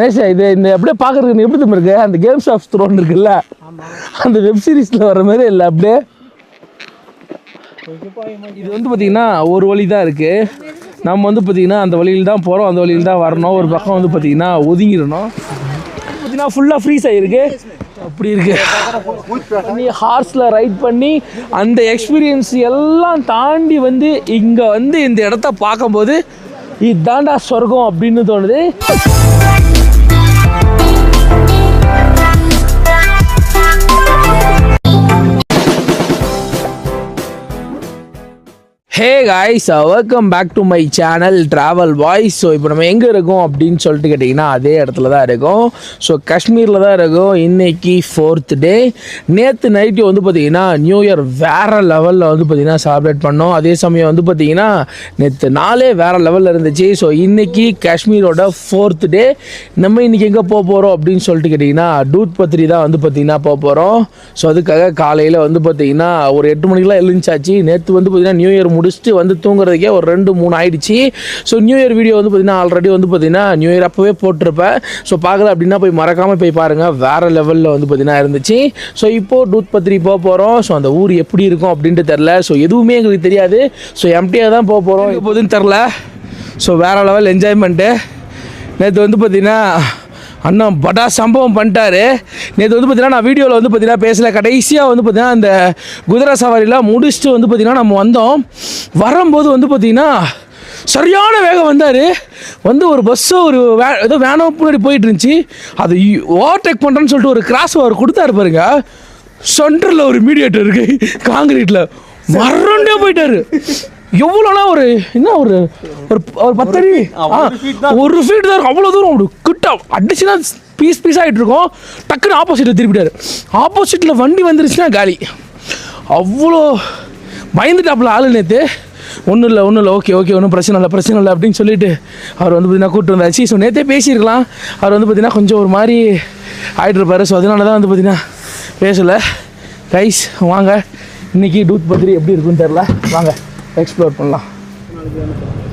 இது இந்த அப்படியே பார்க்குறதுக்கு எப்படி தான் இருக்கு அந்த கேம்ஸ் ஆஃப் த்ரோன் இருக்குல்ல அந்த வெப் சீரிஸில் வர மாதிரி இல்லை அப்படியே. இது வந்து பார்த்திங்கன்னா ஒரு வழி தான் இருக்குது. நம்ம வந்து பார்த்திங்கன்னா அந்த வழியில் தான் போகிறோம், அந்த வழியில் தான் வரணும். ஒரு பக்கம் வந்து பார்த்திங்கன்னா ஒதுங்கிடணும். பார்த்திங்கன்னா ஃபுல்லாக ஃப்ரீஸ் ஆகிருக்கு. அப்படி இருக்கு பண்ணி ஹார்ஸில் ரைட் பண்ணி அந்த எக்ஸ்பீரியன்ஸ் எல்லாம் தாண்டி வந்து இங்கே வந்து இந்த இடத்த பார்க்கும்போது இதுதான்டா சொர்க்கம் அப்படின்னு தோணுது. Hey guys, welcome back to my channel travel voice. So இப்போ நம்ம எங்கே இருக்கோம் அப்படின்னு சொல்லிட்டு கேட்டிங்கன்னா அதே இடத்துல தான் இருக்கோம். ஸோ காஷ்மீரில் தான் இருக்கோம். இன்றைக்கி 4th டே. நேற்று நைட்டு வந்து பார்த்திங்கன்னா நியூ இயர் வேறு லெவலில் வந்து பார்த்திங்கன்னா செலிப்ரேட் பண்ணோம். அதே சமயம் வந்து பார்த்திங்கன்னா நேற்று நாளே வேறு லெவலில் இருந்துச்சு. ஸோ இன்றைக்கி காஷ்மீரோட 4th டே. நம்ம இன்றைக்கி எங்கே போக போகிறோம் அப்படின்னு சொல்லிட்டு கேட்டிங்கன்னா டூத் பத்ரி தான் வந்து பார்த்திங்கன்னா போக போகிறோம். ஸோ அதுக்காக காலையில் வந்து பார்த்திங்கன்னா ஒரு 8 மணிக்கெலாம் எழுந்துச்சாச்சு. நேற்று வந்து பார்த்திங்கன்னா நியூ இயர் முடிச்சுட்டு வந்து தூங்குறதுக்கே ஒரு 2-3 ஆயிடுச்சு. ஸோ நியூ இயர் வீடியோ வந்து பார்த்தீங்கன்னா ஆல்ரெடி வந்து பார்த்தீங்கன்னா நியூ இயர் அப்போவே போட்டிருப்பேன். ஸோ பார்க்கல அப்படின்னா போய் மறக்காமல் போய் பாருங்கள், வேறு லெவலில் வந்து பார்த்தீங்கன்னா இருந்துச்சு. ஸோ இப்போது டூத் பத்ரி போக போகிறோம். ஸோ அந்த ஊர் எப்படி இருக்கும் அப்படின்ட்டு தெரில. ஸோ எதுவுமே எங்களுக்கு தெரியாது. ஸோ எம்டியாக தான் போக போகிறோம். எப்போதுன்னு தெரில. ஸோ வேறு லெவல் என்ஜாய்மெண்ட்டு. நேற்று வந்து பார்த்தீங்கன்னா அண்ணா படா சம்பவம் பண்ணிட்டாரு. நேற்று வந்து பார்த்தீங்கன்னா நான் வீடியோவில் வந்து பார்த்தீங்கன்னா பேசலை. கடைசியாக வந்து பார்த்தீங்கன்னா அந்த குதிரை சவாரிலாம் முடிச்சுட்டு வந்து பார்த்தீங்கன்னா நம்ம வந்தோம். வரும்போது வந்து பார்த்தீங்கன்னா சரியான வேகம் வந்தார். வந்து ஒரு பஸ்ஸோ ஒரு ஏதோ வேனோ முன்னாடி போயிட்டு இருந்துச்சு. அது ஓவர்டேக் பண்ணுறேன்னு சொல்லிட்டு ஒரு கிராஸ் ஓவர் கொடுத்தாரு பாருங்க. சென்டரில் ஒரு மீடியேட்டர் இருக்குது காங்கிரீட்டில் மறண்டே போயிட்டார். எவ்வளோனா ஒரு என்ன ஒரு ஒரு 10 அடி 1 ஃபீட் தான் இருக்கும். அவ்வளோ தூரம் அப்படி கிட்ட அடிச்சுன்னா பீஸ் ஆகிட்டு இருக்கோம். டக்குன்னு ஆப்போசிட்டில் திருப்பிட்டார். ஆப்போசிட்டில் வண்டி வந்துருச்சுன்னா காலி. அவ்வளோ பயந்துட்டாப்புல ஆளு. நேற்று ஒன்றும் இல்லை ஓகே ஒன்றும் பிரச்சனை இல்லை அப்படின்னு சொல்லிட்டு அவர் வந்து பார்த்தீங்கன்னா கூப்பிட்டு வந்தாச்சு. ஸோ நேற்றே பேசியிருக்கலாம். அவர் வந்து பார்த்தீங்கன்னா கொஞ்சம் ஒரு மாதிரி ஆகிட்டு இருப்பார். ஸோ அதனால தான் வந்து பார்த்தீங்கன்னா பேசலை. கைஸ் வாங்க, இன்றைக்கி டூத் பத்ரி எப்படி இருக்குன்னு தெரில, வாங்க எக்ஸ்ப்ளோர் பண்ணலாம்.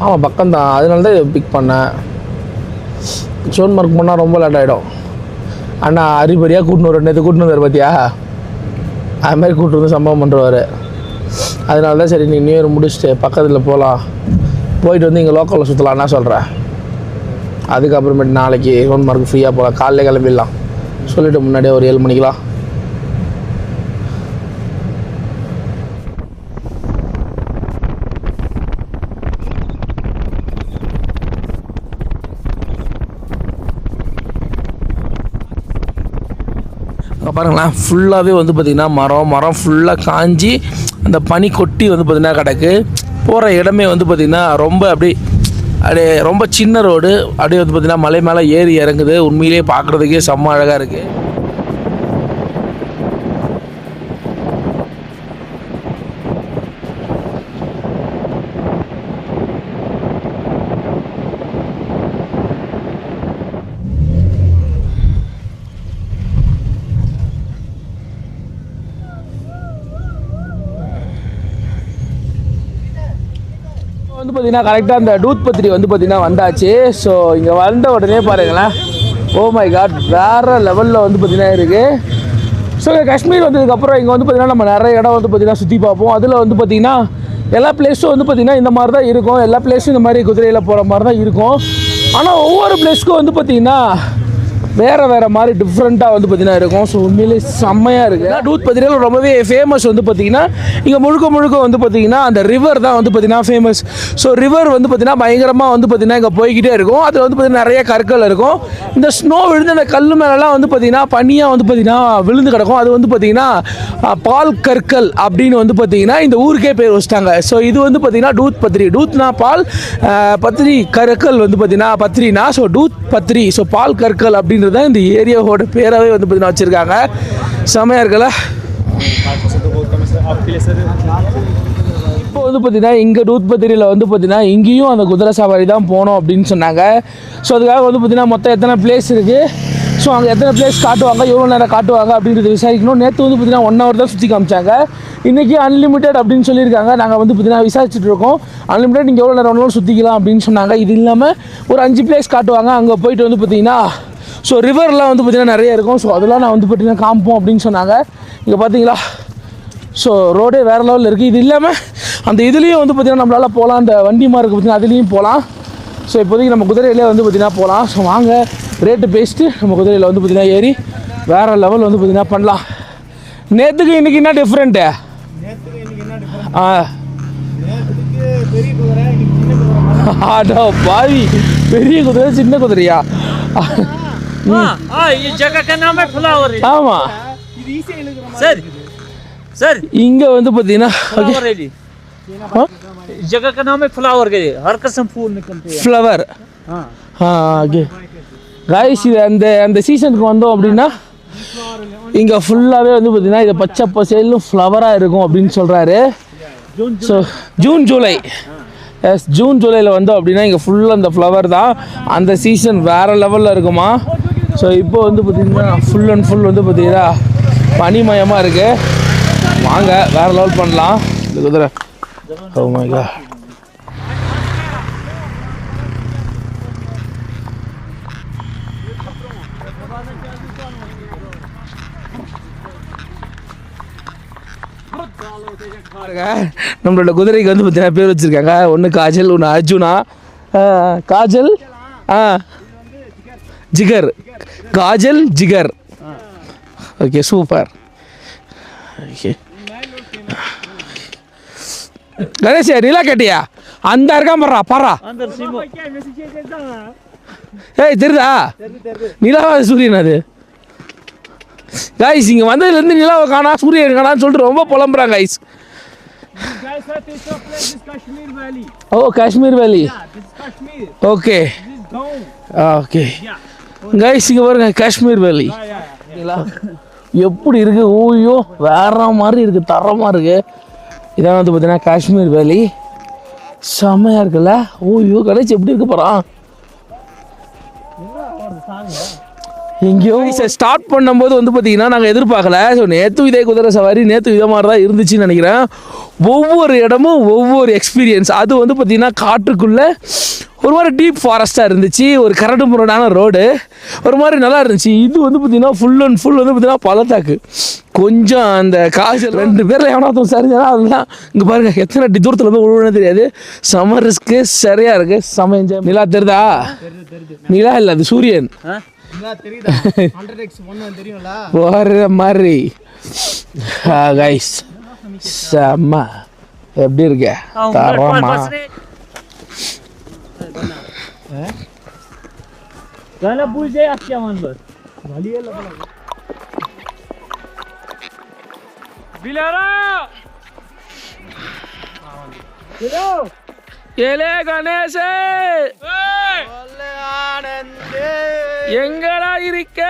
ஆமாம் பக்கம்தான், அதனால தான் பிக் பண்ணேன். சோன்மார்க் போனால் ரொம்ப லேட் ஆகிடும். அண்ணா அரிபரியாக கூட்டின்னு நேற்று கூட்டின்னு வந்தார் பார்த்தியா, அதுமாதிரி கூப்பிட்டு வந்து சம்பவம் பண்ணுறவார். அதனால தான் சரி நீ நியூ இயர் முடிச்சுட்டு பக்கத்தில் போகலாம், போயிட்டு வந்து இங்கே லோக்கலில் சுற்றலான்னா சொல்கிறேன். அதுக்கப்புறமேட்டு நாளைக்கு சோன்மார்க் ஃப்ரீயாக போகலாம். காலையில் கிளம்பிடலாம் சொல்லிவிட்டு முன்னாடியே ஒரு 7 மணிக்கெலாம். பாருங்களேன், ஃபுல்லாகவே வந்து பார்த்திங்கன்னா மரம் ஃபுல்லாக காஞ்சி அந்த பனி கொட்டி வந்து பார்த்திங்கன்னா கிடக்கு. போகிற இடமே வந்து பார்த்திங்கன்னா ரொம்ப அப்படியே ரொம்ப சின்ன ரோடு. அப்படியே வந்து பார்த்திங்கன்னா மலை மேலே ஏறி இறங்குது. உண்மையிலேயே பார்க்குறதுக்கே செம்ம அழகாக இருக்குது. வந்து பார்த்தீங்கன்னா கரெக்டாக அந்த டூத் பத்ரி வந்து பார்த்தீங்கன்னா வந்தாச்சு. ஸோ இங்கே வந்த உடனே பாருங்களேன், ஓ மை காட் வேறு லெவலில் வந்து பார்த்தீங்கன்னா இருக்குது. ஸோ காஷ்மீர் வந்ததுக்கப்புறம் இங்கே வந்து பார்த்தீங்கன்னா நம்ம நிறைய இடம் வந்து பார்த்தீங்கன்னா சுற்றி பார்ப்போம். அதில் வந்து பார்த்திங்கன்னா எல்லா பிளேஸும் வந்து பார்த்திங்கன்னா இந்த மாதிரி தான் இருக்கும். எல்லா பிளேஸும் இந்த மாதிரி குதிரையில் போகிற மாதிரி தான் இருக்கும். ஆனால் ஒவ்வொரு பிளேஸ்க்கும் வந்து பார்த்திங்கன்னா வேறு மாதிரி டிஃப்ரெண்ட்டாக வந்து பார்த்திங்கன்னா இருக்கும். ஸோ உண்மையிலே செம்மையாக இருக்குது. டூத் பத்ரியில் ரொம்பவே ஃபேமஸ் வந்து பார்த்திங்கன்னா இங்கே முழுக்க வந்து பார்த்திங்கன்னா அந்த ரிவர் தான் வந்து பார்த்திங்கன்னா ஃபேமஸ். ஸோ ரிவர் வந்து பார்த்திங்கன்னா பயங்கரமாக வந்து பார்த்திங்கன்னா இங்கே போய்கிட்டே இருக்கும். அதில் வந்து பார்த்திங்கன்னா நிறைய கற்கள் இருக்கும். இந்த ஸ்னோ விழுந்து அந்த கல் மேலெலாம் வந்து பார்த்திங்கன்னா பனியாக வந்து பார்த்திங்கன்னா விழுந்து கிடக்கும். அது வந்து பார்த்திங்கன்னா பால் கற்கள் அப்படின்னு வந்து பார்த்திங்கன்னா இந்த ஊருக்கே பேர் வச்சிட்டாங்க. ஸோ இது வந்து பார்த்திங்கன்னா டூத் பத்ரி. டூத்னா பால், பத்ரி கற்கள் வந்து பார்த்திங்கன்னா பத்ரினா. ஸோ டூத் பத்ரி, ஸோ பால் கற்கள் அப்படின்னு தான் இந்த ஏரியாவோட பேராகவே வந்து பார்த்தீங்கன்னா வச்சுருக்காங்க. செமையாக இருக்குல்ல. இப்போ வந்து பார்த்தீங்கன்னா இங்கே டூத் பத்ரியில் வந்து பார்த்தீங்கன்னா இங்கேயும் அந்த குதிரை சவாரி தான் போகணும் அப்படின்னு சொன்னாங்க. ஸோ அதுக்காக வந்து பார்த்தீங்கன்னா மொத்தம் எத்தனை பிளேஸ் இருக்குது, ஸோ அங்கே எத்தனை பிளேஸ் காட்டுவாங்க, எவ்வளோ நேரம் காட்டுவாங்க அப்படின்றது விசாரிக்கணும். நேற்று வந்து பார்த்தீங்கன்னா 1 hour தான் சுற்றி காமிச்சாங்க. இன்றைக்கி அன்லிமிட்டட் அப்படின்னு சொல்லியிருக்காங்க. நாங்கள் வந்து பார்த்தீங்கன்னா விசாரிச்சுட்டு இருக்கோம். அன்லிமிட்டட் நீங்கள் எவ்வளோ நேரம் வேணாலும் சுற்றிக்கலாம் அப்படின்னு சொன்னாங்க. இது இல்லாமல் ஒரு 5 பிளேஸ் காட்டுவாங்க. அங்கே போயிட்டு வந்து பார்த்தீங்கன்னா ஸோ ரிவர்லாம் வந்து பார்த்திங்கன்னா நிறைய இருக்கும். ஸோ அதெல்லாம் நான் வந்து பார்த்திங்கன்னா காமிப்போம் அப்படின்னு சொன்னாங்க. இங்கே பார்த்தீங்களா, ஸோ ரோடே வேறு லெவலில் இருக்குது. இது இல்லாமல் அந்த இதுலேயும் வந்து பார்த்திங்கன்னா நம்மளால் போகலாம். அந்த வண்டி மாதிரி இருக்குது பார்த்திங்கன்னா அதுலேயும் போகலாம். ஸோ இப்போதைக்கு நம்ம குதிரையிலே வந்து பார்த்திங்கன்னா போகலாம். ஸோ வாங்க ரேட்டு பேசிட்டு நம்ம குதிரையில் வந்து பார்த்திங்கன்னா ஏறி வேறு லெவல் வந்து பார்த்திங்கன்னா பண்ணலாம். நேற்றுக்கு இன்றைக்கி என்ன டிஃப்ரெண்ட்டு? ஆடா பாவி, பெரிய குதிரை சின்ன குதிரையா? ஆமாம் सर இங்கே வந்து பார்த்தீங்கன்னா जगह का नाम है फ्लावर के, हर किस्म फूल निकलते हैं. ஃப்ளவர். ஓகே காய்ஸ், இது அந்த அந்த சீசனுக்கு வந்தோம் அப்படின்னா இங்கே ஃபுல்லாகவே வந்து பார்த்தீங்கன்னா இது பச்சை பசேலும் ஃப்ளவராக இருக்கும் அப்படின்னு சொல்கிறாரு. So June July, yes June ஜூலையில் வந்தோம் அப்படின்னா இங்கே ஃபுல்லாக அந்த ஃப்ளவர் தான். அந்த சீசன் வேறு லெவலில் இருக்குமா. ஸோ இப்போ வந்து பார்த்திங்கன்னா ஃபுல் அண்ட் ஃபுல் வந்து பார்த்திங்கன்னா பனிமயமாக இருக்குது. வாங்க வேறு லெவல் பண்ணலாம் இந்த குதிரை. ஓ மை காட், நம்மளோட குதிரைக்கு வந்து பார்த்தீங்கன்னா பேர் வச்சுருக்காங்க. ஒன்று காஜல், ஒன்று Arjuna. Kajal, Jigar, Kajal Jigar. Okay super. Okay Ganesh, Nila கேட்டியா? அந்த இருக்கான் பர்றா பர்றா. ஏய் தெரியுதா நிலாவா சூரியன்? அது காய்ஸ் இங்கே வந்ததுலேருந்து நிலாவை காணா சூரியன் காணான்னு சொல்லிட்டு ரொம்ப புலம்புறாங்க காய்ஸ். ஓ காஷ்மீர் வேலி. ஓகே ஓகே காய்ஸ், இங்கே பாருங்க காஷ்மீர் வேலி எப்படி இருக்குது. ஓய்யோ வேற மாதிரி இருக்குது, தரமாக இருக்குது. இதான் வந்து பார்த்தீங்கன்னா காஷ்மீர் வேலி. செம்மையாக இருக்குல்ல. ஓய்யோ கணேஷ் எப்படி இருக்க போகிறான்? எங்கேயோ ஸ்டார்ட் பண்ணும்போது வந்து பார்த்தீங்கன்னா நாங்கள் எதிர்பார்க்கல. ஸோ நேற்று இதே குதிரை சவாரி, நேற்று இதே மாதிரி தான் இருந்துச்சுன்னு நினைக்கிறேன். ஒவ்வொரு இடமும் ஒவ்வொரு எக்ஸ்பீரியன்ஸ். அது வந்து பார்த்திங்கன்னா காட்டுக்குள்ளே ஒரு மாதிரி டீப் ஃபாரஸ்ட்டாக இருந்துச்சு. ஒரு கரடு முரடான ரோடு, ஒரு மாதிரி நல்லா இருந்துச்சு. இது வந்து பார்த்திங்கன்னா ஃபுல் அண்ட் ஃபுல் வந்து பார்த்திங்கன்னா பள்ளத்தாக்கு. கொஞ்சம் அந்த காய்ச்சல் 2 பேரில் எவனாத்தும் சரிஞ்சாலும் அதெல்லாம் இங்கே பாருங்கள் எத்தனை தூரத்தில் போய் விழுவுன்னு தெரியாது. செம ரிஸ்க்கு, சரியாக இருக்குது. செம என்ஜாய். நிலா தெரியுதா? நிலா இல்லை, அது சூரியன். போகிற மாதிரி கைஸ் செம்ம. எப்படி இருக்க? தரமா ஏலே கணேஷ், எங்கடா இருக்க?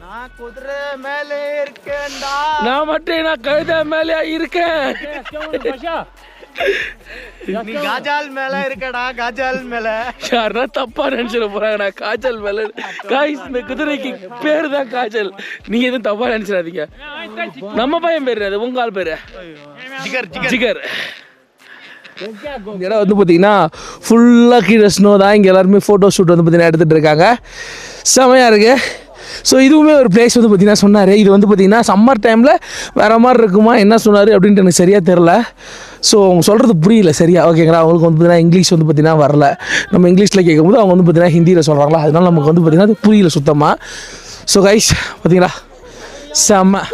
நான் குதிரை மேலே இருக்கேன்டா. நான் மட்டும் நான் கழுதை மேலே இருக்கேன். நீ காஜால் மேல இருக்கடா, காஜால் மேல. யாருன்னா தப்பா நினைச்சிட போறாங்க. நான் காஜல் மேல. காய்ஸ் இந்த குதிரைக்கு பேரு தான் காஜல். நீங்க எதுவும் தப்பா நினைச்சிடாதீங்க. நம்ம பையன் பேரு அது, உங்க ஆள் பேரு ஜிகர். ஜிகர். இந்த இடம் வந்து பார்த்தீங்கன்னா ஃபுல்லாக கீழே ஸ்னோ தான். இங்கே எல்லாருமே ஃபோட்டோ ஷூட் வந்து பார்த்தீங்கன்னா எடுத்துகிட்டு இருக்காங்க. செமையாக இருக்குது. ஸோ இதுவுமே ஒரு பிளேஸ் வந்து பார்த்தீங்கன்னா சொன்னார். இது வந்து பார்த்தீங்கன்னா சம்மர் டைமில் வேறு மாதிரி இருக்குமா என்ன சொன்னார் அப்படின்ட்டு எனக்கு சரியாக தெரில. ஸோ அவங்க சொல்கிறது புரியல சரியா. ஓகேங்களா, அவங்களுக்கு வந்து பார்த்தீங்கன்னா இங்கிலீஷ் வந்து பார்த்தீங்கன்னா வரல. நம்ம இங்கிலீஷில் கேட்கும்போது அவங்க வந்து பார்த்தீங்கன்னா ஹிந்தியில் சொல்கிறாங்களா, அதனால நமக்கு வந்து பார்த்தீங்கன்னா அது புரியல சுத்தமாக. ஸோ கைஸ் பார்த்தீங்களா செம்ம.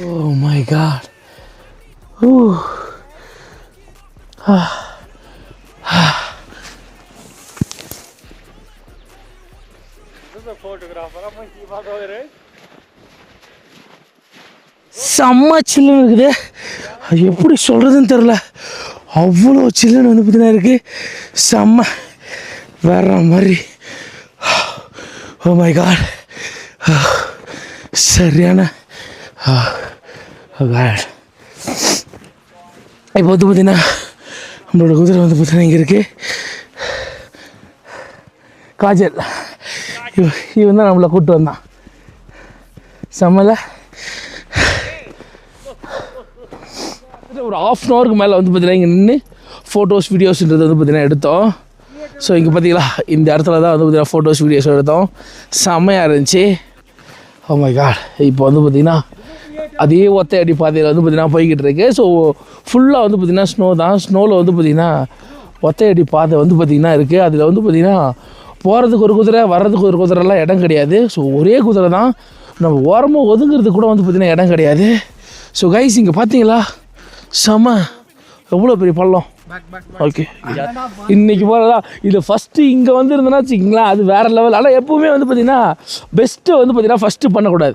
Oh my God. Ooh. செம்ம சில்லுன்னு இருக்குது. அது எப்படி சொல்கிறதுன்னு தெரில. அவ்வளோ சில்லுன்னு வந்து பார்த்தீங்கன்னா இருக்குது. செம்ம வேற மாதிரி. ஓ மை காட், சரியான. இப்போ வந்து பார்த்தீங்கன்னா நம்மளோட குதிரை வந்து பார்த்தீங்கன்னா இங்கே இருக்குது. காஜல் இவன் தான் நம்மளை கூப்பிட்டு வந்தான். செம்மல ஒரு ஒரு ½ அன் ஹவருக்கு மேலே வந்து பார்த்தீங்கன்னா இங்கே நின்று ஃபோட்டோஸ் வீடியோஸ்ன்றது வந்து பார்த்தீங்கன்னா எடுத்தோம். ஸோ இங்கே பார்த்தீங்களா இந்த இடத்துல தான் வந்து பார்த்தீங்கன்னா ஃபோட்டோஸ் வீடியோஸ் எடுத்தோம். செம்மையாக இருந்துச்சு. Oh my god. இப்போ வந்து பார்த்திங்கன்னா அதே ஒத்தை அடி பாதையில் வந்து பார்த்திங்கன்னா போய்கிட்டு இருக்கு. ஸோ ஃபுல்லாக வந்து பார்த்திங்கன்னா ஸ்னோ தான். ஸ்னோவில் வந்து பார்த்திங்கன்னா ஒத்தை அடி பாதை வந்து பார்த்திங்கன்னா இருக்குது. அதில் வந்து பார்த்திங்கன்னா போகிறதுக்கு ஒரு குதிரை, வர்றதுக்கு ஒரு குதிரைலாம் இடம் கிடையாது. ஸோ ஒரே குதிரை தான். நம்ம ஓரமாக ஒதுங்கிறதுக்கு கூட வந்து பார்த்திங்கன்னா இடம் கிடையாது. ஸோ கைஸ் இங்கே பார்த்தீங்களா செம எவ்வளோ பெரிய பள்ளம். ஓகே இன்றைக்கி போகிறதா இது ஃபஸ்ட்டு இங்கே வந்து இருந்தேன்னா வச்சுக்கிங்களேன் அது வேறு லெவல். ஆனால் எப்போவுமே வந்து பார்த்திங்கன்னா பெஸ்ட்டை வந்து பார்த்திங்கன்னா ஃபஸ்ட்டு பண்ணக்கூடாது.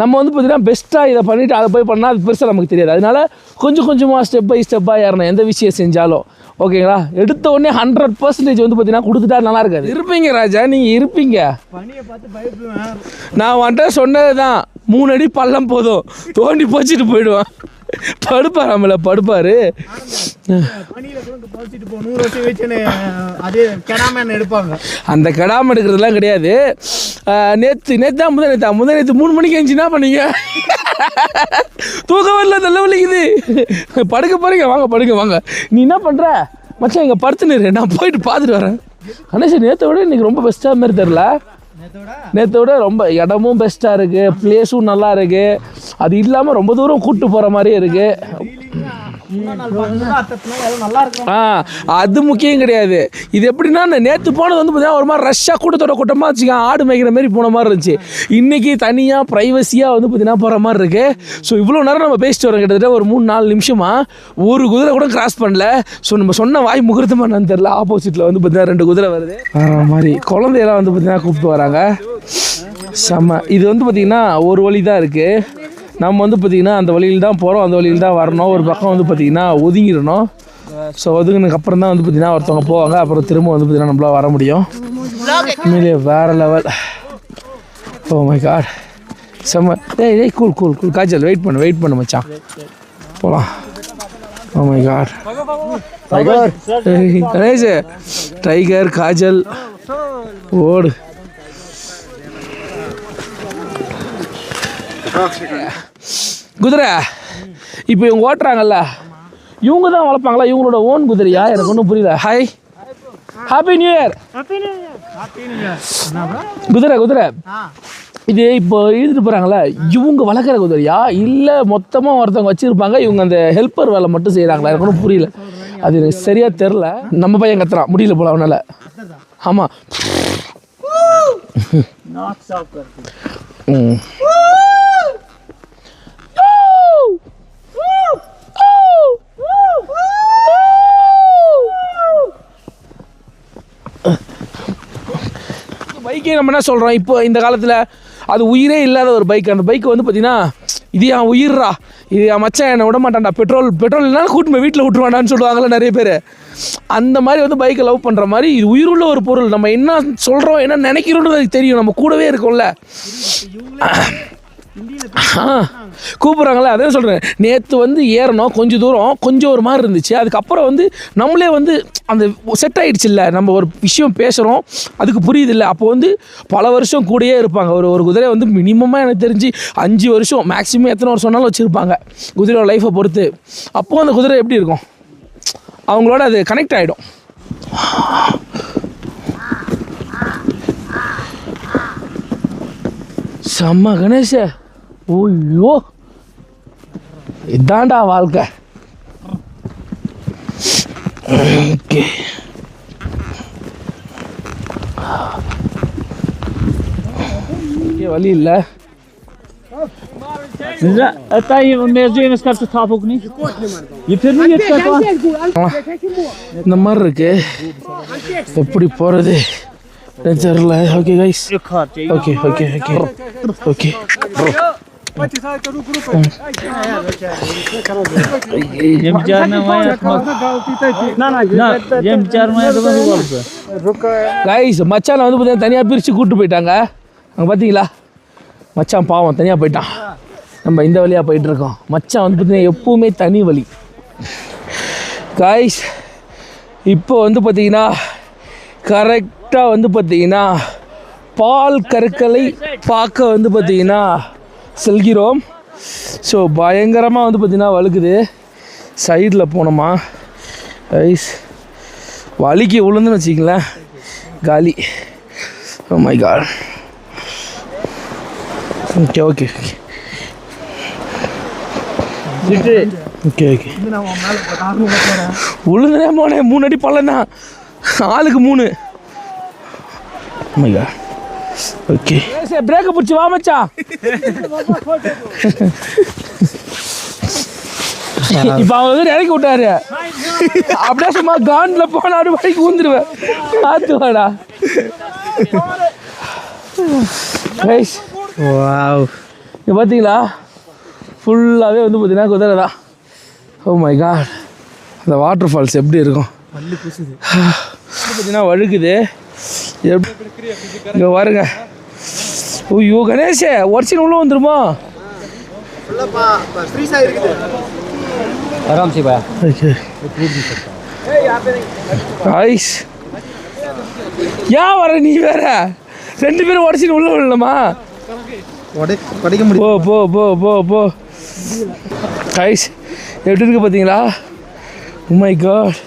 நம்ம வந்து பார்த்திங்கன்னா பெஸ்ட்டாக இதை பண்ணிவிட்டு அதை போய் பண்ணால் அது பெருசாக நமக்கு தெரியாது. அதனால் கொஞ்சம் கொஞ்சமாக ஸ்டெப் பை ஸ்டெப்பாக ஏறணும் எந்த விஷயம் செஞ்சாலும். ஓகேங்களா? எடுத்த உடனே 100% வந்து பார்த்தீங்கன்னா கொடுத்துட்டா நல்லா இருக்காது. இருப்பீங்க ராஜா, நீங்கள் இருப்பீங்க. நான் வந்துட்டு சொன்னது தான் 3 அடி பள்ளம் போதும் தோண்டி போச்சுட்டு போயிடுவேன். படுப்பார் நம்மள படுப்பார். அந்த கெடாம எடுக்கிறதுலாம் கிடையாது. நேற்று தான் நேற்று 3 மணிக்கு எழுந்துச்சு என்ன பண்ணீங்க? தூக்கம் வரல, நல்ல வலிக்குது, படுக்க போறீங்க, வாங்க படுக்க வாங்க. நீ என்ன பண்ணுற மச்சான்? இங்கே படுத்துன்னு நான் போயிட்டு பார்த்துட்டு வரேன். கணேஷ் நேற்றை விட இன்றைக்கி ரொம்ப பெஸ்ட்டாக மாதிரி தெரில. நேற்றை விட ரொம்ப இடமும் பெஸ்ட்டாக இருக்குது, பிளேஸும் நல்லா இருக்குது. அது இல்லாமல் ரொம்ப தூரம் கூப்பிட்டு போகிற மாதிரியே இருக்குது. அது முக்கியம் கிடையாது. இது எப்படின்னா நேற்று போனது வந்து பார்த்தீங்கன்னா ஒரு மாதிரி ரஷ்ஷாக கூட்டமாக வச்சுக்கேன், ஆடு மேய்க்கிற மாதிரி போன மாதிரி இருந்துச்சு. இன்றைக்கி தனியாக ப்ரைவசியாக வந்து பார்த்தீங்கன்னா போகிற மாதிரி இருக்குது. ஸோ இவ்வளோ நேரம் நம்ம பேசிட்டு வரோம், கிட்டத்தட்ட ஒரு 3-4 நிமிஷமாக ஒரு குதிரை கூட கிராஸ் பண்ணல. ஸோ நம்ம சொன்ன வாய் முகூர்த்தமாக என்னன்னு தெரியல. ஆப்போசிட்டில் வந்து பார்த்தீங்கன்னா 2 குதிரை வருது. மாதிரி குழந்தையெல்லாம் வந்து பார்த்தீங்கன்னா கூப்பிட்டு வராங்க. செம்ம. இது வந்து பார்த்திங்கன்னா ஒரு வழி தான் இருக்குது. நம்ம வந்து பார்த்திங்கன்னா அந்த வழியில் தான் போகிறோம், அந்த வழியில் தான் வரணும். ஒரு பக்கம் வந்து பார்த்திங்கன்னா ஒதுங்கிடணும். ஸோ ஒதுங்கினதுக்கு அப்புறம் தான் வந்து பார்த்திங்கன்னா ஒருத்தவங்க போவாங்க. அப்புறம் திரும்ப வந்து பார்த்திங்கன்னா நம்மளால் வர முடியும். உண்மையிலே வேறு லெவல். ஓ மை காட் செம்ம. ஏய் cool cool cool Kajal wait பண்ணு மச்சான், போகலாம். Oh my god. Ganesh tiger Kajal ஓடு. குதிரை இப்போ இவங்க ஓட்டுறாங்கல்ல, இவங்க தான் வளர்ப்பாங்களா? இவங்களோட ஓன் குதிரையா? எனக்கு ஒன்றும் புரியல. Hi, happy new year. குதிரை இது இப்போ இழுத்துட்டு போகிறாங்களே, இவங்க வளர்க்குற குதிரையா இல்லை மொத்தமாக ஒருத்தவங்க வச்சுருப்பாங்க, இவங்க அந்த ஹெல்ப்பர் வேலை மட்டும் செய்கிறாங்களா? எனக்கு ஒன்றும் புரியல. அது எனக்கு சரியாக தெரில. நம்ம பையன் கத்துறான், முடியல போல அவனால். ஆமாம். பைக்கே நம்ம என்ன சொல்கிறோம் இப்போ இந்த காலத்தில், அது உயிரே இல்லாத ஒரு பைக். அந்த பைக் வந்து பார்த்தீங்கன்னா இது என் உயிர்ரா, இது என் மச்சான் என்னை விட மாட்டான்டா, பெட்ரோல் இல்லைனாலும் கூட்டு வீட்டில் விட்டுருவாண்டான்னு சொல்லுவாங்களே நிறைய பேர். அந்த மாதிரி வந்து பைக்கை லவ் பண்ணுற மாதிரி இது உயிருள்ள ஒரு பொருள். நம்ம என்ன சொல்கிறோம் என்ன நினைக்கிறோன்றது அதுக்கு தெரியும், நம்ம கூடவே இருக்கோம்ல. கூப்பிட்றாங்களே, அதே சொல்கிறேன். நேற்று வந்து ஏறணும் கொஞ்சம் தூரம், கொஞ்சம் ஒரு மாதிரி இருந்துச்சு. அதுக்கப்புறம் வந்து நம்மளே வந்து அந்த செட் ஆகிடுச்சு இல்லை, நம்ம ஒரு விஷயம் பேசுகிறோம் அதுக்கு புரியுது இல்லை. அப்போ வந்து பல வருஷம் கூடயே இருப்பாங்க. ஒரு குதிரை வந்து மினிமமாக எனக்கு தெரிஞ்சு 5 வருஷம், மேக்ஸிமம் எத்தனை வருஷம் சொன்னாலும் வச்சுருப்பாங்க குதிரையோட லைஃப்பை பொறுத்து. அப்போது அந்த குதிரை எப்படி இருக்கும், அவங்களோட அது கனெக்ட் ஆகிடும். செம்ம கணேஷ. ஓய்யோ இதாண்டா வாழ்க்கை. ஓகே வழி இல்லை. இந்த மாதிரி இருக்கு, எப்படி போறது தெரியல. Okay guys, okay okay okay okay. Guys மச்சான் வந்து பார்த்தீங்கன்னா தனியாக பிரித்து கூப்பிட்டு போயிட்டாங்க. அங்கே பார்த்தீங்களா மச்சான் பாவம் தனியாக போயிட்டான். நம்ம இந்த வழியாக போயிட்டுருக்கோம். மச்சான் வந்து பார்த்தீங்கன்னா எப்போவுமே தனி வழி. கைஸ் இப்போ வந்து பார்த்தீங்கன்னா கரெக்டாக வந்து பார்த்தீங்கன்னா பால் கற்களை பார்க்க வந்து பார்த்தீங்கன்னா செல்கிறோம். ஸோ பயங்கரமாக வந்து பார்த்தீங்கன்னா வழுக்குது. சைடில் போனோமா ஐஸ் வலிக்கு விழுந்துன்னு வச்சிங்களேன் காலி. Oh my god. Okay okay okay okay விழுந்துனே போனேன். 3 அடி பள்ளம் தான், ஆளுக்கு 3. My god. ஓகே பிரேக்கை பிடிச்சி வா மச்சான். இப்போ அவங்க வந்து இறக்கி விட்டாரு. அப்படியே சும்மா காண்டில் போனாரு வரைக்கும் ஊந்துருவேன். பார்த்து வாடா. வாவ், இங்கே பார்த்தீங்களா ஃபுல்லாகவே வந்து பார்த்தீங்கன்னா குதிரை தான். ஓ மை காட், அந்த வாட்டர் ஃபால்ஸ் எப்படி இருக்கும் பார்த்தீங்கன்னா வழுக்குது. இங்கே பாருங்க. ஐயோ கணேஷே, ஒரிச்சின் உள்ள வந்துருமா? आराम से भाई. ஐஸ் ஏன் வர நீ வேற? 2 பேரும் உடச்சின்னு உள்ள விடலாமா? படிக்க முடியும். போ போ போ போ போ. ஐஸ் எப்படி இருக்கு பார்த்தீங்களா? My god.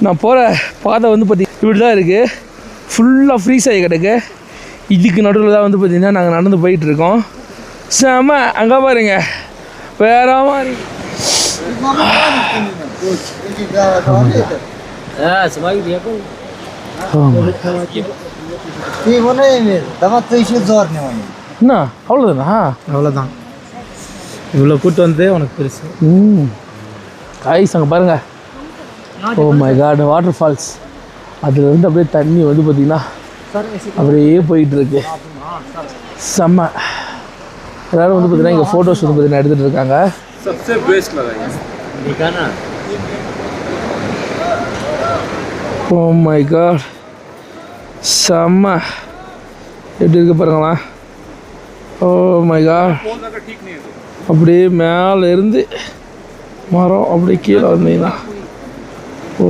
நான் போகிற பாதை வந்து இப்படி தான் இருக்குது. ஃபுல்லாக ஃப்ரீஸ் ஆகி கிடக்கு. இதுக்கு நடுவில் தான் வந்து பார்த்திங்கன்னா நாங்கள் நடந்து போயிட்டுருக்கோம். செம. அங்கே பாருங்க வேற மாதிரி. என்ன அவ்வளோதானா? அவ்வளோதான். இவ்வளோ கூட்டு வந்து உனக்கு பெருசு. ஐஸ் அங்கே பாருங்க. Oh my god, water falls. அதுலேருந்து அப்படியே தண்ணி வந்து பார்த்திங்கன்னா அப்படியே போயிட்டுருக்கு. செம்ம. எல்லோரும் வந்து பார்த்தீங்கன்னா இங்கே ஃபோட்டோஸ் வந்து பார்த்தீங்கன்னா எடுத்துகிட்டு இருக்காங்க. ஓ மை காட், செம்ம. எப்படி இருக்கு பாருங்களா? Oh my god. அப்படியே மேலே இருந்து மரம் அப்படியே கீழே வந்தீங்கன்னா ஓ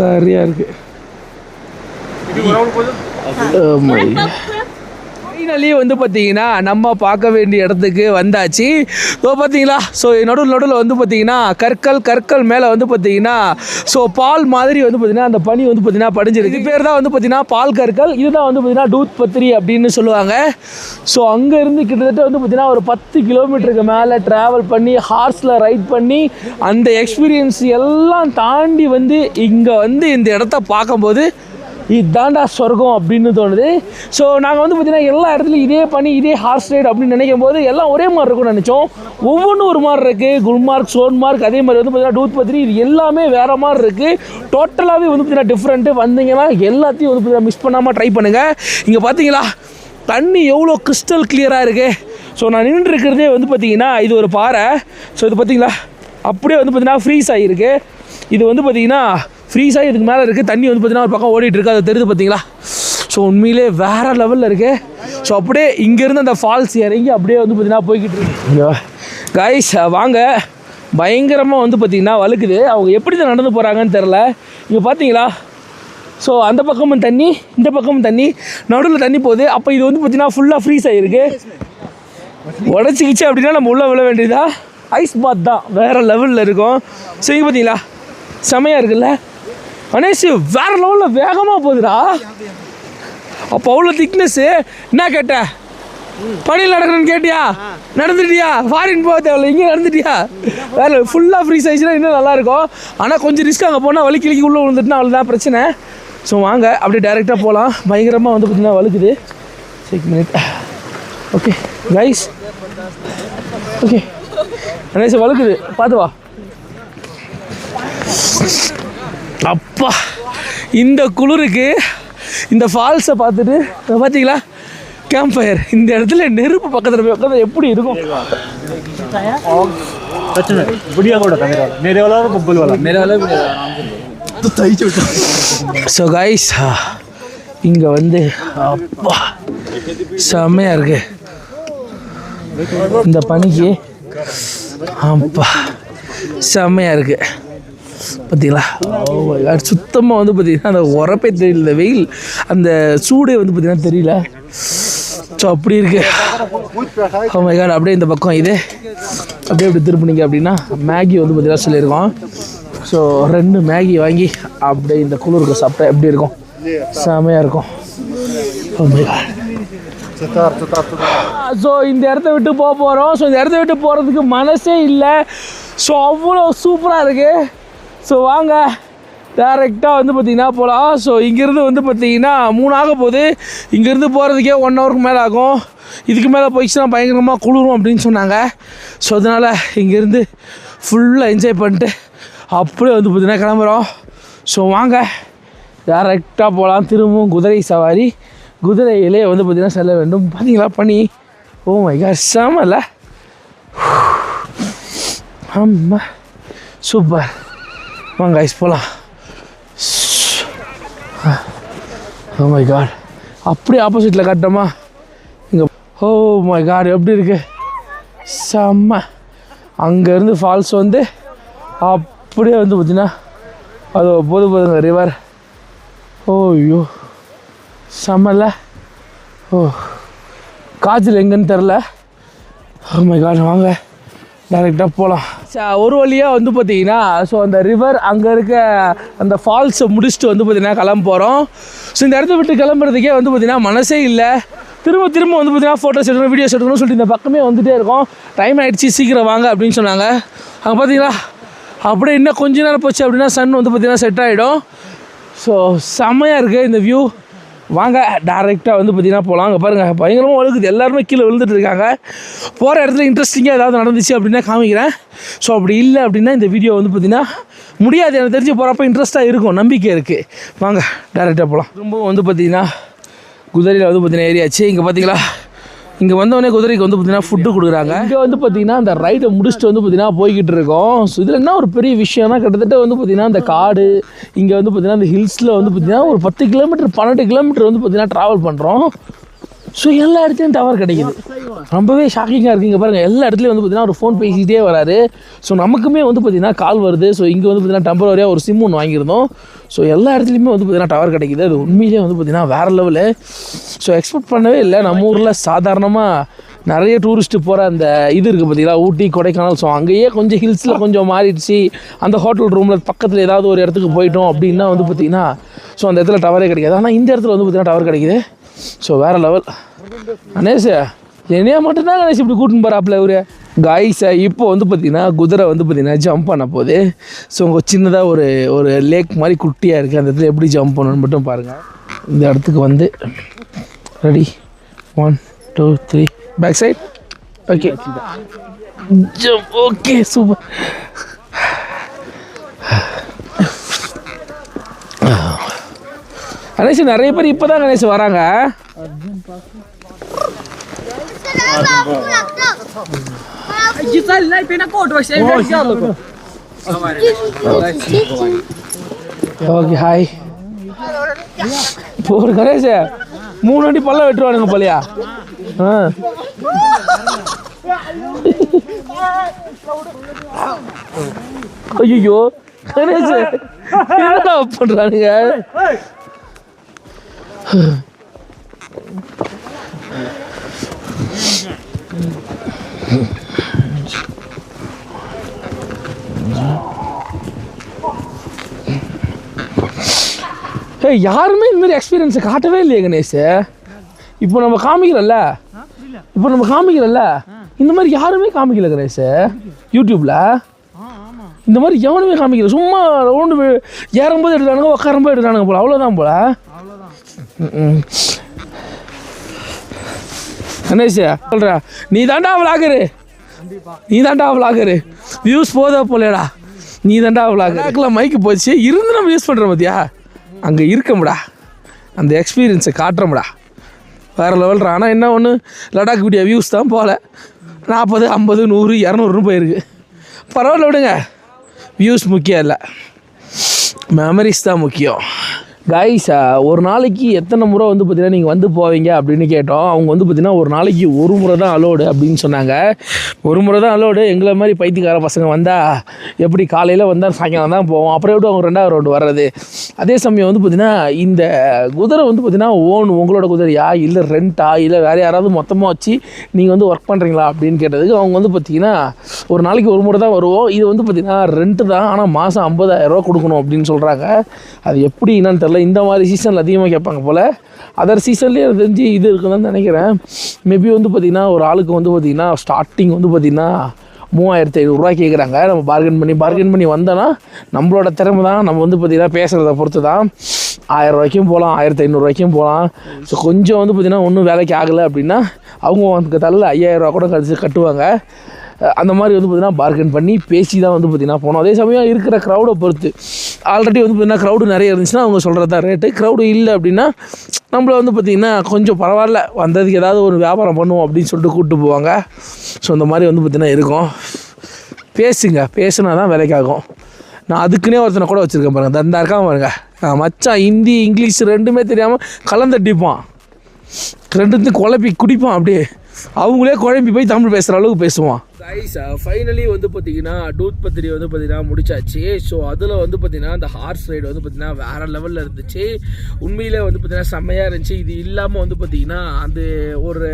சரியாக இருக்குது. ஃபைனலி வந்து பார்த்தீங்கன்னா நம்ம பார்க்க வேண்டிய இடத்துக்கு வந்தாச்சு. ஸோ பார்த்தீங்களா, ஸோ நடுவில் வந்து பார்த்தீங்கன்னா கற்கள் மேலே வந்து பார்த்தீங்கன்னா ஸோ பால் மாதிரி வந்து பார்த்தீங்கன்னா அந்த பனி வந்து பார்த்தீங்கன்னா படிஞ்சிருக்கு. பேர் தான் வந்து பார்த்தீங்கன்னா பால் கற்கள். இதுதான் வந்து பார்த்தீங்கன்னா டூத் பத்திரி அப்படின்னு சொல்லுவாங்க. ஸோ அங்கேருந்து கிட்டத்தட்ட வந்து பார்த்தீங்கன்னா ஒரு 10 கிலோமீட்டருக்கு மேலே ட்ராவல் பண்ணி ஹார்ஸில் ரைட் பண்ணி அந்த எக்ஸ்பீரியன்ஸ் எல்லாம் தாண்டி வந்து இங்கே வந்து இந்த இடத்த பார்க்கும்போது இதுதான்டா சொர்க்கம் அப்படின்னு தோணுது. ஸோ நாங்கள் வந்து பார்த்தீங்கன்னா எல்லா இடத்துலையும் இதே பண்ணி இதே ஹார்ஸ் ரைட் அப்படின்னு நினைக்கும் போது எல்லாம் ஒரே மாதிரி இருக்கும்னு நினச்சோம். ஒவ்வொன்றும் ஒரு மாதிரி இருக்குது. குல்மார்க், சோன்மார்க், அதே மாதிரி வந்து பார்த்தீங்கன்னா டூத் பத்திரி, இது எல்லாமே வேறு மாதிரி இருக்குது. டோட்டலாகவே வந்து பார்த்தீங்கன்னா டிஃப்ரெண்ட்டு. வந்தீங்கன்னா எல்லாத்தையும் வந்து பார்த்தீங்கன்னா மிஸ் பண்ணாமல் ட்ரை பண்ணுங்கள். இங்கே பார்த்தீங்களா தண்ணி எவ்வளோ கிறிஸ்டல் கிளியராக இருக்குது. ஸோ நான் நின்று இருக்கிறதே வந்து பார்த்தீங்கன்னா இது ஒரு பாறை. ஸோ இது பார்த்தீங்களா அப்படியே வந்து பார்த்தீங்கன்னா ஃப்ரீஸ் ஆகிருக்கு. இது வந்து பார்த்தீங்கன்னா ஃப்ரீஸ் ஆகி இதுக்கு மேலே இருக்குது. தண்ணி வந்து பார்த்தீங்கன்னா ஒரு பக்கம் ஓடிட்டு இருக்குது. அது தெரியுது பார்த்தீங்களா? ஸோ உண்மையிலே வேறு லெவலில் இருக்குது. ஸோ அப்படியே இங்கேருந்து அந்த ஃபால்ஸ் இறங்கி அப்படியே வந்து பார்த்தீங்கன்னா போய்கிட்டு இருக்கு. கைஸ் வாங்க, பயங்கரமாக வந்து பார்த்திங்கன்னா வழுக்குது. அவங்க எப்படி தான் நடந்து போகிறாங்கன்னு தெரில. இங்கே பார்த்தீங்களா? ஸோ அந்த பக்கமும் தண்ணி, இந்த பக்கமும் தண்ணி, நடுவில் தண்ணி போகுது. அப்போ இது வந்து பார்த்திங்கன்னா ஃபுல்லாக ஃப்ரீஸ் ஆகிருக்கு. உடச்சிக்கிச்சு அப்படின்னா நம்ம உள்ளே விழ வேண்டியதா. ஐஸ் பாத் தான் வேறு லெவலில் இருக்கும். ஸோ இங்கே பார்த்தீங்களா செமையாக இருக்குல்ல கணேஷ்? வேறு லெவலில் வேகமாக போகுதுடா. அப்போ அவ்வளோ திக்னஸ்ஸு. என்ன கேட்ட? பணியில் நடக்கணும்னு கேட்டியா? நடந்துட்டியா? ஃபாரின் போக தேவையில்ல, இங்கே நடந்துட்டியா? வேறு ஃபுல்லாக ஃப்ரீஸ் ஆகிடுச்சுன்னா இன்னும் நல்லாயிருக்கும். ஆனால் கொஞ்சம் ரிஸ்க் அங்கே போனால் வலிக்கு உள்ளே விழுந்துட்டுனா அவ்வளோதான் பிரச்சனை. ஸோ வாங்க அப்படியே டேரெக்டாக போகலாம். பயங்கரமாக வந்து பார்த்திங்கன்னா வழுக்குது. 6 minute. Okay guys, okay Ganesh வழுக்குது, பார்த்து வா. அப்பா இந்த குளிருக்கு இந்த ஃபால்ஸை பார்த்துட்டு பார்த்தீங்களா கேம்ப் ஃபயர், இந்த இடத்துல நெருப்பு பக்கத்தில் உட்காந்து எப்படி இருக்கும்? ஸோ கைஸ் இங்கே வந்து அப்பா செம்மையாக இருக்கு இந்த பனிக்கு. அப்பா செம்மையாக இருக்குது பார்த்தீங்களா? சுத்தமாக வந்து பார்த்திங்கன்னா அந்த உரப்பே தெரியல, வெயில் அந்த சூடே வந்து பார்த்திங்கன்னா தெரியல. ஸோ அப்படி இருக்கு. Oh my god. அப்படியே இந்த பக்கம் இது அப்படியே இப்படி திருப்பினீங்க அப்படின்னா மேகி வந்து பார்த்தீங்கன்னா சொல்லியிருக்கோம். ஸோ 2 மேகி வாங்கி அப்படியே இந்த குளிருக்கு சாப்பிட்டா எப்படி இருக்கும், செமையாக இருக்கும். ஸோ இந்த இடத்த விட்டு போக போகிறோம். ஸோ இந்த இடத்த விட்டு போகிறதுக்கு மனசே இல்லை. ஸோ அவ்வளோ சூப்பராக இருக்குது. ஸோ வாங்க டேரெக்டாக வந்து பார்த்திங்கன்னா போகலாம். ஸோ இங்கேருந்து வந்து பார்த்திங்கன்னா 3 ஆக போகுது. இங்கேருந்து போகிறதுக்கே 1 ஹவருக்கு மேலே ஆகும். இதுக்கு மேலே போயிடுச்சுன்னா பயங்கரமாக குளிரும் அப்படின்னு சொன்னாங்க. ஸோ அதனால் இங்கேருந்து ஃபுல்லாக என்ஜாய் பண்ணிட்டு அப்படியே வந்து பார்த்திங்கன்னா கிளம்புறோம். ஸோ வாங்க டேரெக்டாக போகலாம். திரும்பவும் குதிரை சவாரி, குதிரையிலே வந்து பார்த்திங்கன்னா செல்ல வேண்டும். பார்த்தீங்களா பண்ணி, ஓ மை காட் செமல, ஆமாம் சூப்பர். வாங்க ஐஸ் போகலாம். ஓ மை காட் அப்படியே ஆப்போசிட்டில் காட்டோமா இங்கே. ஓ மை காட் எப்படி இருக்குது, செம்ம. அங்கேருந்து ஃபால்ஸ் வந்து அப்படியே வந்து பார்த்திங்கன்னா அது போதுங்க ரிவர். ஓ ஐயோ செம்மல்ல. ஓ காய்ச்சல் எங்கன்னு தெரில. ஓ மை காட் வாங்க டேரெக்டாக போகலாம். ஒரு வழியாக வந்து பார்த்திங்கன்னா ஸோ அந்த ரிவர் அங்கே இருக்க அந்த ஃபால்ஸை முடிச்சுட்டு வந்து பார்த்திங்கன்னா கிளம்ப போகிறோம். ஸோ இந்த இடத்த விட்டு கிளம்புறதுக்கே வந்து பார்த்திங்கன்னா மனசே இல்லை. திரும்ப வந்து பார்த்திங்கன்னா ஃபோட்டோஸ் எடுக்கணும், வீடியோஸ் எடுக்கணும்னு சொல்லிட்டு இந்த பக்கமே வந்துகிட்டே இருக்கோம். டைம் ஆகிடுச்சி, சீக்கிரம் வாங்க அப்படின்னு சொன்னாங்க. அங்கே பார்த்தீங்களா அப்படியே இன்னும் கொஞ்ச நேரம் போச்சு அப்படின்னா சன் வந்து பார்த்திங்கன்னா செட் ஆகிடும். ஸோ செம்மையாக இருக்குது இந்த வியூ. வாங்க டேரெக்டாக வந்து பார்த்திங்கன்னா போகலாம். அங்கே பாருங்கள் பயங்கரமாக ஒழுகுது, எல்லாருமே கீழே விழுந்துட்டு இருக்காங்க. போகிற இடத்துல இன்ட்ரெஸ்டிங்காக ஏதாவது நடந்துச்சு அப்படின்னா காமிக்கிறேன். ஸோ அப்படி இல்லை அப்படின்னா இந்த வீடியோ வந்து பார்த்திங்கன்னா முடியாது. எனக்கு தெரிஞ்சு போகிறப்ப இன்ட்ரெஸ்ட்டாக இருக்கும், நம்பிக்கை இருக்குது. வாங்க டேரெக்டாக போகலாம். ரொம்பவும் வந்து பார்த்திங்கன்னா குதிரையில் வந்து பார்த்திங்கன்னா ஏரியாச்சு. இங்கே பார்த்தீங்களா, இங்கே வந்தவொடனே குதிரைக்கு வந்து பார்த்திங்கன்னா ஃபுட்டு கொடுக்குறாங்க. இங்கே வந்து பார்த்திங்கன்னா அந்த ரைடை முடிச்சுட்டு வந்து பார்த்திங்கன்னா போய்கிட்டு இருக்கோம். ஸோ இதில் என்ன ஒரு பெரிய விஷயம்னா கிட்டத்தட்ட வந்து பார்த்திங்கன்னா இந்த காடு இங்கே வந்து பார்த்திங்கன்னா இந்த ஹில்ஸில் வந்து பார்த்திங்கன்னா ஒரு 10 கிலோமீட்டர் 12 கிலோமீட்டர் வந்து பார்த்திங்கன்னா ட்ராவல் பண்ணுறோம். ஸோ எல்லா இடத்துலையும் டவர் கிடைக்குது. ரொம்பவே ஷாக்கிங்காக இருக்குது. இங்கே பாருங்கள் எல்லா இடத்துலையும் வந்து பார்த்திங்கன்னா ஒரு ஃபோன் பேசிக்கிட்டே வராரு. ஸோ நமக்குமே வந்து பார்த்திங்கன்னா கால் வருது. ஸோ இங்கே வந்து பார்த்திங்கன்னா டெம்பரரியாக ஒரு சிம் ஒன்று வாங்கியிருந்தோம். ஸோ எல்லா இடத்துலையுமே வந்து பார்த்திங்கன்னா டவர் கிடைக்குது. அது உண்மையிலே வந்து பார்த்திங்கன்னா வேறு லெவலு. ஸோ எக்ஸ்பெக்ட் பண்ணவே இல்லை. நம்ம ஊரில் சாதாரணமாக நிறைய டூரிஸ்ட்டு போகிற அந்த இது இருக்குது பார்த்திங்களா, ஊட்டி கொடைக்கானல். ஸோ அங்கேயே கொஞ்சம் ஹில்ஸில் கொஞ்சம் மாறிடுச்சு. அந்த ஹோட்டல் ரூமில் பக்கத்தில் ஏதாவது ஒரு இடத்துக்கு போயிட்டோம் அப்படின்னா வந்து பார்த்திங்கன்னா ஸோ அந்த இடத்துல டவரே கிடைக்காது. ஆனால் இந்த இடத்துல வந்து பார்த்திங்கன்னா டவர் கிடைக்குது. ஸோ வேறு லெவல். கணேஷ் என்னையா மட்டும்தான் கணேஷ் இப்படி கூட்டின்னு போகிறாப்புல இவர் காய்ஸை. இப்போ வந்து பார்த்திங்கன்னா குதிரை வந்து பார்த்திங்கன்னா ஜம்ப் பண்ண போகுது. ஸோ உங்கள் சின்னதாக ஒரு லேக் மாதிரி குட்டியாக இருக்குது. அந்த இடத்துல எப்படி ஜம்ப் பண்ணணும்னு மட்டும் பாருங்கள். இந்த இடத்துக்கு வந்து ready 1 2 3 back side. Okay jump. Okay super. Ganesh நிறைய பேர் இப்போ தான் கணேஷ் வராங்க. Okay hi. ஒரு கணேஷ் 3 அடி பல்ல வெட்டுவானுங்க போலையா. ஐயோ கணேஷ் என்ன பண்றானுங்க. யாருமே இந்த மாதிரி எக்ஸ்பீரியன்ஸை காட்டவே இல்லையே கணேஷ். இப்போ நம்ம காமிக்கிறல்ல இந்த மாதிரி யாருமே காமிக்கல கணேஷ். யூடியூப்ல இந்த மாதிரி எவனுமே காமிக்கல. சும்மா ரவுண்டு ஏறும்போது எடுத்தானுங்க, உட்காரும்போது எடுத்தானுங்க போல, அவ்வளோதான் போல. கணேஷ் சொல்ற நீ தாண்டா விளாகரு வியூஸ் போதா போலேடா. நீ தாண்டா விளாகர். மைக்கு போச்சு இருந்து நம்ம யூஸ் பண்ணுறோம் பார்த்தியா. அங்கே இருக்கமுடா, அந்த எக்ஸ்பீரியன்ஸை காட்டுறோம்டா. வேறு லெவல்ரா. ஆனால் என்ன ஒன்று லடாக் வீடியோ வியூஸ் தான் போகல. 40 50 100 200 போயிருக்கு. பரவாயில்ல விடுங்க, வியூஸ் முக்கியம் இல்லை, மெமரிஸ் தான் முக்கியம். கைஸ் ஒரு நாளைக்கு எத்தனை முறை வந்து பார்த்தீங்கன்னா நீங்கள் வந்து போவீங்க அப்படின்னு கேட்டோம். அவங்க வந்து பார்த்தீங்கன்னா ஒரு நாளைக்கு ஒரு முறை தான் அலோடு அப்படின்னு சொன்னாங்க. ஒரு முறை தான் அலோடு. எங்களை மாதிரி பைத்தியக்கார பசங்க வந்தால் எப்படி காலையில் வந்தால் சாயங்காலம் தான் போவோம், அப்புறம் எப்படி அவங்க 2வது ரவுண்டு வர்றது. அதே சமயம் வந்து பார்த்தீங்கன்னா இந்த குதிரை வந்து பார்த்தீங்கன்னா உங்களோட குதிரையா இல்லை ரெண்ட்டா இல்லை வேறு யாராவது மொத்தமாக வச்சு நீங்கள் வந்து ஒர்க் பண்ணுறீங்களா அப்படின்னு கேட்டதுக்கு அவங்க வந்து பார்த்தீங்கன்னா ஒரு நாளைக்கு ஒரு முறை தான் வருவோம், இது வந்து பார்த்தீங்கன்னா ரெண்ட்டு தான், ஆனால் மாதம் 50,000 கொடுக்கணும் அப்படின்னு சொல்கிறாங்க. அது எப்படி என்னன்னு தெரியல. இந்த மாதிரி சீசனில் அதிகமாக கேட்பாங்க போல். அதர் சீசன்லேயே தெரிஞ்சு இது இருக்குதுன்னு நினைக்கிறேன். மேபி வந்து பார்த்திங்கன்னா ஒரு ஆளுக்கு வந்து பார்த்திங்கன்னா ஸ்டார்டிங் வந்து பார்த்திங்கன்னா 3,500 கேட்குறாங்க. நம்ம பார்கென் பண்ணி வந்தோன்னா நம்மளோட திறமை தான். நம்ம வந்து பார்த்திங்கன்னா பேசுகிறத பொறுத்து தான் 1000 ரூபாய்க்கும் போகலாம், 1500 போகலாம். ஸோ கொஞ்சம் வந்து பார்த்திங்கன்னா ஒன்றும் வேலைக்கு ஆகலை அப்படின்னா அவங்க அதுக்கு தள்ள 5000 ரூபா கூட கட்டுவாங்க. அந்த மாதிரி வந்து பார்த்திங்கன்னா பார்கென் பண்ணி பேசி தான் வந்து பார்த்திங்கன்னா போனோம். அதே சமயம் இருக்கிற க்ரௌடை பொறுத்து ஆல்ரெடி வந்து பார்த்திங்கன்னா க்ரௌடு நிறைய இருந்துச்சுன்னா அவங்க சொல்கிறது தான் ரேட்டு. க்ரௌடு இல்லை அப்படின்னா நம்மளை வந்து பார்த்திங்கன்னா கொஞ்சம் பரவாயில்ல, வந்ததுக்கு ஏதாவது ஒரு வியாபாரம் பண்ணுவோம் அப்படின்னு சொல்லிட்டு கூப்பிட்டு போவாங்க. ஸோ இந்த மாதிரி வந்து பார்த்திங்கன்னா இருக்கும். பேசுனா தான் வேலைக்காகும். நான் அதுக்குன்னே ஒருத்தனை கூட வச்சுருக்கேன் பாருங்கள், தந்தா இருக்காம பாருங்க. மச்சான் ஹிந்தி இங்கிலீஷ் ரெண்டுமே தெரியாமல் கலந்தடிப்பான், ரெண்டுத்தையும் குழப்பி குடிப்பான். அப்படியே அவங்களே குழம்பி போய் தமிழ் பேசுகிற அளவுக்கு பேசுவான். கைஸ் ஃபைனலி வந்து பார்த்தீங்கன்னா டூத் பத்திரி வந்து பார்த்தீங்கன்னா முடிச்சாச்சு. ஸோ அதில் வந்து பார்த்தீங்கன்னா அந்த ஹார்ஸ் ரைடு வந்து பார்த்தீங்கன்னா வேறு லெவலில் இருந்துச்சு. உண்மையிலே வந்து பார்த்தீங்கன்னா செம்மையாக இருந்துச்சு. இது இல்லாமல் வந்து பார்த்தீங்கன்னா அந்த ஒரு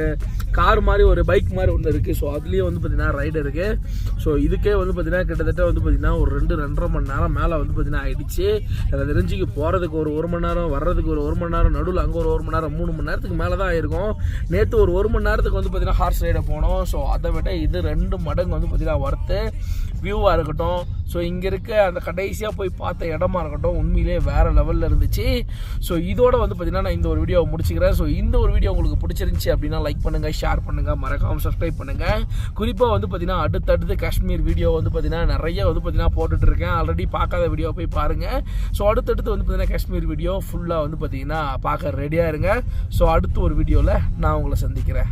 கார் மாதிரி ஒரு பைக் மாதிரி ஒன்று இருக்குது. ஸோ அதுலேயும் வந்து பார்த்தீங்கன்னா ரைடு இருக்குது. ஸோ இதுக்கே வந்து பார்த்தீங்கன்னா கிட்டத்தட்ட வந்து பார்த்தீங்கன்னா ஒரு 2-2.5 மணி நேரம் மேலே வந்து பார்த்தீங்கன்னா ஆகிடுச்சு. எனக்கு தெரிஞ்சுக்கு போகிறதுக்கு ஒரு 1 மணி நேரம், வர்றதுக்கு ஒரு 1 மணி நேரம், நடுவில் அங்கே ஒரு 1 மணி நேரம், 3 மணி நேரத்துக்கு மேலே தான் ஆயிருக்கும். நேற்று ஒரு 1 மணி நேரத்துக்கு வந்து பார்த்தீங்கன்னா ஹார்ஸ் ரைடை போனோம். ஸோ அதை விட இது 2 மடங்கு வந்து பார்த்தீங்கன்னா ஒர்த்து. வியூவாக இருக்கட்டும், ஸோ இங்கே இருக்க அந்த கடைசியாக போய் பார்த்த இடமா இருக்கட்டும், உண்மையிலே வேறு லெவலில் இருந்துச்சு. ஸோ இதோட வந்து பார்த்தீங்கன்னா நான் இந்த ஒரு வீடியோவை முடிச்சுக்கிறேன். ஸோ இந்த ஒரு வீடியோ உங்களுக்கு பிடிச்சிருந்துச்சி அப்படின்னா லைக் பண்ணுங்கள், ஷேர் பண்ணுங்கள், மறக்காமல் சப்ஸ்கிரைப் பண்ணுங்கள். குறிப்பாக வந்து பார்த்தீங்கன்னா அடுத்தடுத்து காஷ்மீர் வீடியோ வந்து பார்த்தீங்கன்னா நிறைய வந்து பார்த்தீங்கன்னா போட்டுட்ருக்கேன். ஆல்ரெடி பார்க்காத வீடியோ போய் பாருங்கள். ஸோ அடுத்தடுத்து வந்து பார்த்தீங்கன்னா காஷ்மீர் வீடியோ ஃபுல்லாக வந்து பார்த்தீங்கன்னா பார்க்க ரெடியாக இருங்க. ஸோ அடுத்த ஒரு வீடியோவில் நான் உங்களை சந்திக்கிறேன்.